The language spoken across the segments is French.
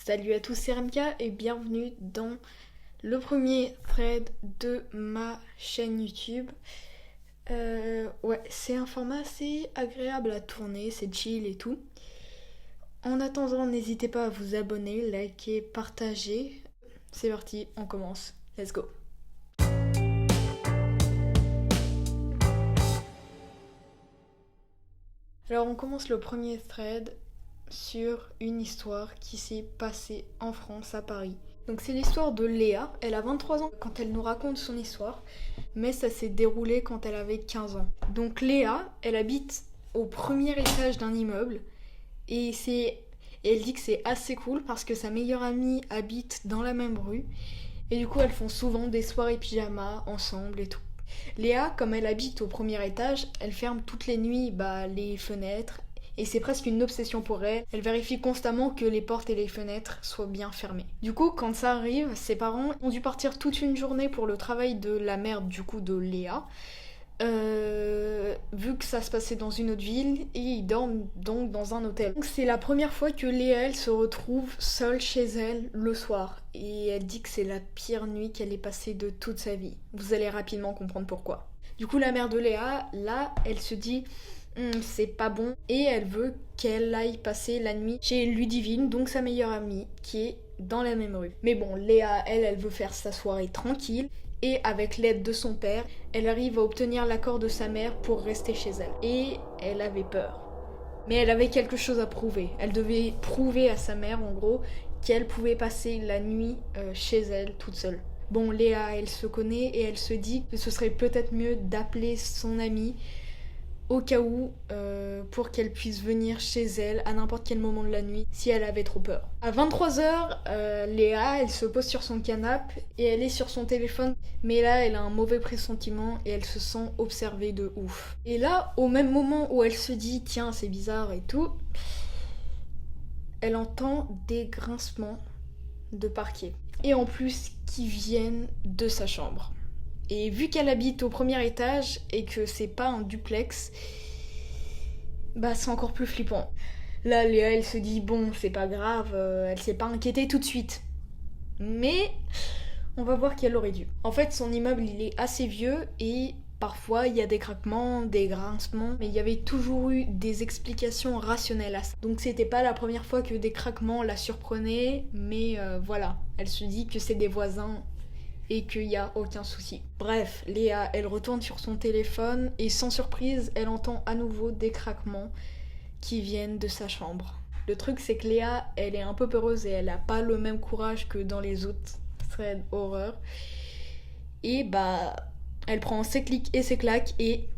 Salut à tous, c'est Remka et bienvenue dans le premier thread de ma chaîne YouTube. Ouais, c'est un format assez agréable à tourner, c'est chill et tout. En attendant, n'hésitez pas à vous abonner, liker, partager. C'est parti, on commence. Let's go. Alors on commence le premier thread sur une histoire qui s'est passée en France, à Paris. Donc c'est l'histoire de Léa, elle a 23 ans quand elle nous raconte son histoire, mais ça s'est déroulé quand elle avait 15 ans. Donc Léa, elle habite au premier étage d'un immeuble, et elle dit que c'est assez cool parce que sa meilleure amie habite dans la même rue, et du coup elles font souvent des soirées pyjama ensemble et tout. Léa, comme elle habite au premier étage, elle ferme toutes les nuits les fenêtres et c'est presque une obsession pour elle. Elle vérifie constamment que les portes et les fenêtres soient bien fermées. Du coup, quand ça arrive, ses parents ont dû partir toute une journée pour le travail de la mère du coup de Léa. Vu que ça se passait dans une autre ville et ils dorment donc dans un hôtel. Donc c'est la première fois que Léa elle se retrouve seule chez elle le soir et elle dit que c'est la pire nuit qu'elle ait passée de toute sa vie. Vous allez rapidement comprendre pourquoi. Du coup la mère de Léa, là, elle se dit c'est pas bon et elle veut qu'elle aille passer la nuit chez Ludivine, donc sa meilleure amie qui est dans la même rue. Mais bon, Léa, elle veut faire sa soirée tranquille. Et avec l'aide de son père, elle arrive à obtenir l'accord de sa mère pour rester chez elle. Et elle avait peur. Mais elle avait quelque chose à prouver. Elle devait prouver à sa mère, en gros, qu'elle pouvait passer la nuit chez elle, toute seule. Bon, Léa, elle se connaît et elle se dit que ce serait peut-être mieux d'appeler son amie au cas où, pour qu'elle puisse venir chez elle à n'importe quel moment de la nuit si elle avait trop peur. À 23h, Léa, elle se pose sur son canapé et elle est sur son téléphone, mais là, elle a un mauvais pressentiment et elle se sent observée de ouf. Et là, au même moment où elle se dit « Tiens, c'est bizarre et tout », elle entend des grincements de parquet. Et en plus, qui viennent de sa chambre. Et vu qu'elle habite au premier étage et que c'est pas un duplex, c'est encore plus flippant. Là, Léa, elle se dit, bon, c'est pas grave, elle s'est pas inquiétée tout de suite. Mais on va voir qu'elle aurait dû. En fait, son immeuble, il est assez vieux et parfois, il y a des craquements, des grincements, mais il y avait toujours eu des explications rationnelles à ça. Donc c'était pas la première fois que des craquements la surprenaient, mais voilà, elle se dit que c'est des voisins et qu'il n'y a aucun souci. Bref, Léa, elle retourne sur son téléphone et sans surprise, elle entend à nouveau des craquements qui viennent de sa chambre. Le truc, c'est que Léa, elle est un peu peureuse et elle n'a pas le même courage que dans les autres threads horreur. Et elle prend ses clics et ses claques et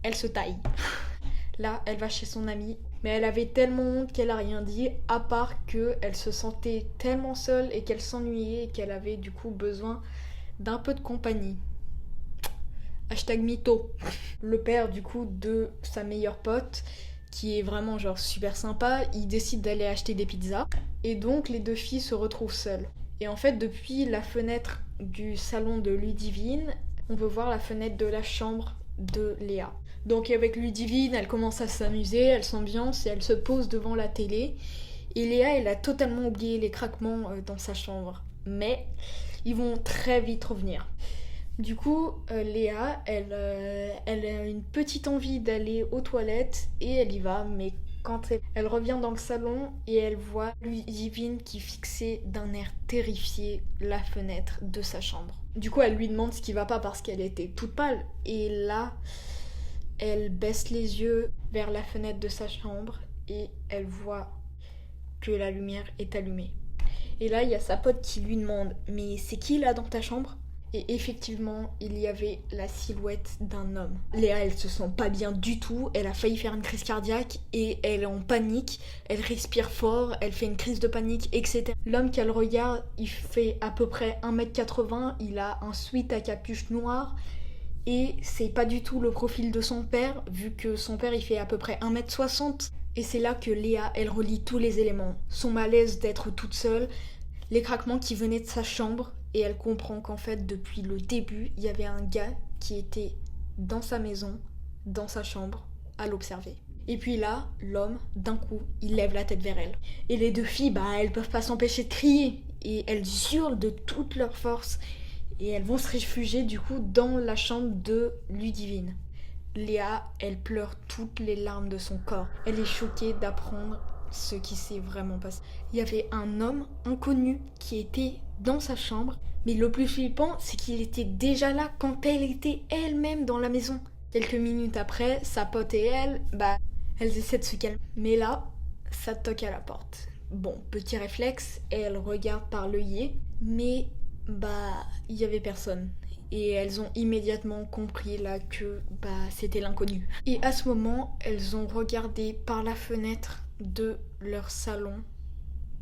elle se taille. Là, elle va chez son amie, mais elle avait tellement honte qu'elle a rien dit, à part qu'elle se sentait tellement seule et qu'elle s'ennuyait et qu'elle avait du coup besoin d'un peu de compagnie. Hashtag mytho. Le père du coup de sa meilleure pote, qui est vraiment genre super sympa, il décide d'aller acheter des pizzas. Et donc les deux filles se retrouvent seules. Et en fait, depuis la fenêtre du salon de Ludivine, on peut voir la fenêtre de la chambre de Léa. Donc avec Ludivine, elle commence à s'amuser, elle s'ambiance et elle se pose devant la télé. Et Léa, elle a totalement oublié les craquements dans sa chambre. Mais ils vont très vite revenir. Du coup, Léa, elle a une petite envie d'aller aux toilettes et elle y va, mais quand elle revient dans le salon et elle voit Ludivine qui fixait d'un air terrifié la fenêtre de sa chambre. Du coup, elle lui demande ce qui va pas parce qu'elle était toute pâle. Et là, elle baisse les yeux vers la fenêtre de sa chambre et elle voit que la lumière est allumée. Et là, il y a sa pote qui lui demande « Mais c'est qui là dans ta chambre ?» Et effectivement, il y avait la silhouette d'un homme. Léa, elle se sent pas bien du tout, elle a failli faire une crise cardiaque et elle est en panique, elle respire fort, elle fait une crise de panique, etc. L'homme qu'elle regarde, il fait à peu près 1m80, il a un sweat à capuche noire et c'est pas du tout le profil de son père, vu que son père il fait à peu près 1m60. Et c'est là que Léa, elle relie tous les éléments. Son malaise d'être toute seule, les craquements qui venaient de sa chambre, et elle comprend qu'en fait, depuis le début, il y avait un gars qui était dans sa maison, dans sa chambre, à l'observer. Et puis là, l'homme, d'un coup, il lève la tête vers elle. Et les deux filles, elles peuvent pas s'empêcher de crier. Et elles hurlent de toute leur force. Et elles vont se réfugier du coup dans la chambre de Ludivine. Léa, elle pleure toutes les larmes de son corps. Elle est choquée d'apprendre ce qui s'est vraiment passé. Il y avait un homme inconnu qui était dans sa chambre. Mais le plus flippant, c'est qu'il était déjà là quand elle était elle-même dans la maison. Quelques minutes après, sa pote et elle, elles essaient de se calmer. Mais là, ça toque à la porte. Bon, petit réflexe, elle regarde par l'œillet, mais il y avait personne. Et elles ont immédiatement compris là que c'était l'inconnu. Et à ce moment, elles ont regardé par la fenêtre de leur salon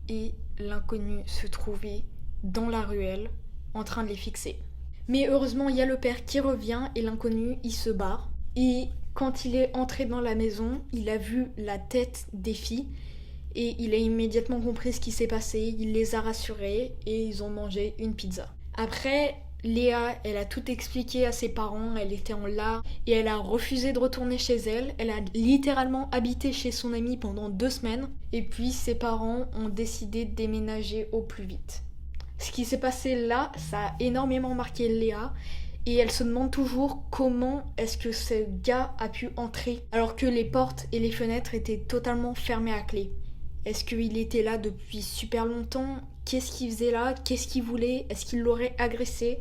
et l'inconnu se trouvait dans la ruelle en train de les fixer. Mais heureusement, il y a le père qui revient et l'inconnu, il se barre. Et quand il est entré dans la maison, il a vu la tête des filles et il a immédiatement compris ce qui s'est passé. Il les a rassurées et ils ont mangé une pizza. Après, Léa, elle a tout expliqué à ses parents, elle était en larmes et elle a refusé de retourner chez elle. Elle a littéralement habité chez son amie pendant 2 semaines et puis ses parents ont décidé de déménager au plus vite. Ce qui s'est passé là, ça a énormément marqué Léa et elle se demande toujours comment est-ce que ce gars a pu entrer alors que les portes et les fenêtres étaient totalement fermées à clé. Est-ce qu'il était là depuis super longtemps? Qu'est-ce qu'il faisait là? Qu'est-ce qu'il voulait? Est-ce qu'il l'aurait agressé?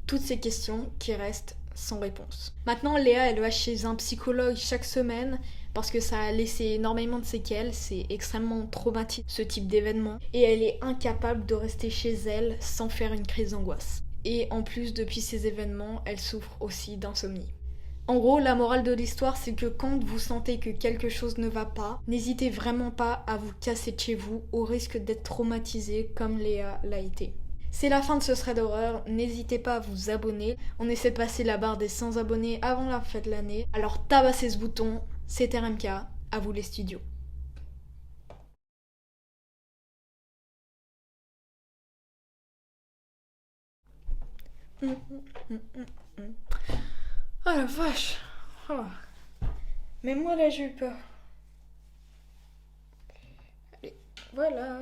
Toutes ces questions qui restent sans réponse. Maintenant, Léa, elle va chez un psychologue chaque semaine parce que ça a laissé énormément de séquelles, c'est extrêmement traumatique ce type d'événement et elle est incapable de rester chez elle sans faire une crise d'angoisse. Et en plus, depuis ces événements, elle souffre aussi d'insomnie. En gros, la morale de l'histoire, c'est que quand vous sentez que quelque chose ne va pas, n'hésitez vraiment pas à vous casser de chez vous au risque d'être traumatisé comme Léa l'a été. C'est la fin de ce thread d'horreur, n'hésitez pas à vous abonner. On essaie de passer la barre des 100 abonnés avant la fin de l'année. Alors tabassez ce bouton, c'est RMK, à vous les studios. Oh la vache. Oh. Mais moi là j'ai eu peur. Allez, voilà.